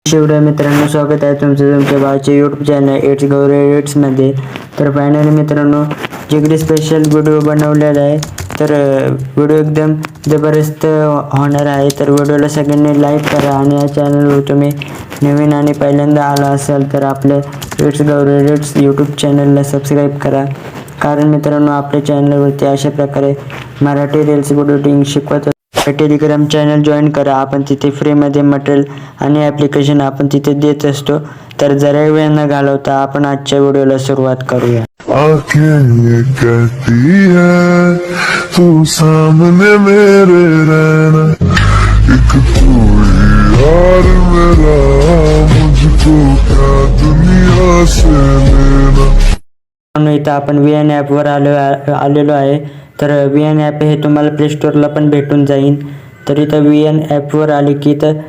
शिवराय मित्रांनो, स्वागत आहे तुमच्या भावाचे यूट्यूब चॅनल इट्स गौरी एडिट्समध्ये. तर फायनली मित्रांनो, जिगरी स्पेशल व्हिडिओ बनवलेला आहे. तर व्हिडिओ एकदम जबरदस्त होणार आहे. तर व्हिडिओला सगळ्यांनी लाईक करा आणि या चॅनलवर तुम्ही नवीन आणि पहिल्यांदा आला असाल तर आपल्या इट्स गौरी एडिट्स यूट्यूब चॅनलला सबस्क्राईब करा. कारण मित्रांनो, आपल्या चॅनलवरती अशा प्रकारे मराठी रील्स एडिटिंग शिकवत. टेलिग्राम चॅनल जॉईन करा. आपण तिथे फ्रीमध्ये मटेरियल आणि ॲप्लिकेशन आपण तिथे देत असतो. तर जरा वेळ न घालवता आपण आजच्या व्हिडिओला सुरुवात करूया. आँखें कहती है तू सामने मेरे रहना, एक तू ही यार मेरा, मुझको क्या दुनिया से लेना. इथं आपण VN ॲपवर आलेलो आहे. तर VN ॲप हे तुम्हाला प्ले स्टोअरला पण भेटून जाईल. तर इथं VN ॲपवर आले की इथं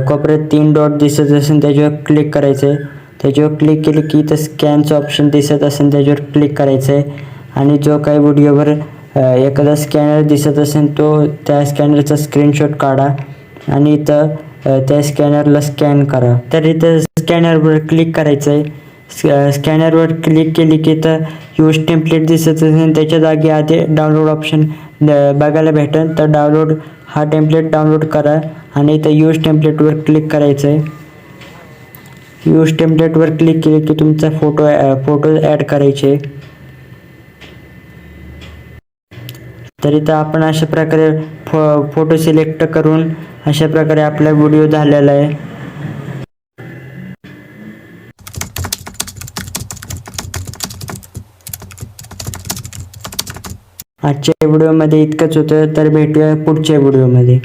कोपऱ्यात 3 डॉट दिसत असेल, त्याच्यावर क्लिक करायचं आहे. त्याच्यावर क्लिक केलं की इथं स्कॅनचं ऑप्शन दिसत असेल, त्याच्यावर क्लिक करायचं आहे. आणि जो काही व्हिडिओवर एखादा स्कॅनर दिसत असेल तो त्या स्कॅनरचा स्क्रीनशॉट काढा आणि इथं त्या स्कॅनरला स्कॅन करा. तर इथं स्कॅनरवर क्लिक करायचं आहे. स्कॅनरवर क्लिक केली की तर यूज टेम्पलेट दिसत असेल, त्याच्या जागी आधी डाउनलोड ऑप्शन बघायला भेटेल. तर डाउनलोड हा टेम्पलेट डाउनलोड करा आणि इथं यूज टेम्पलेटवर क्लिक करायचं आहे. यूज टेम्पलेटवर क्लिक केले की तुमचा फोटो ॲड करायचे. तर इथं आपण अशा प्रकारे फोटो सिलेक्ट करून अशा प्रकारे आपला व्हिडिओ झालेला आहे. आजच्या व्हिडिओमध्ये इतकंच होतं. तर भेटूया पुढच्या व्हिडिओमध्ये.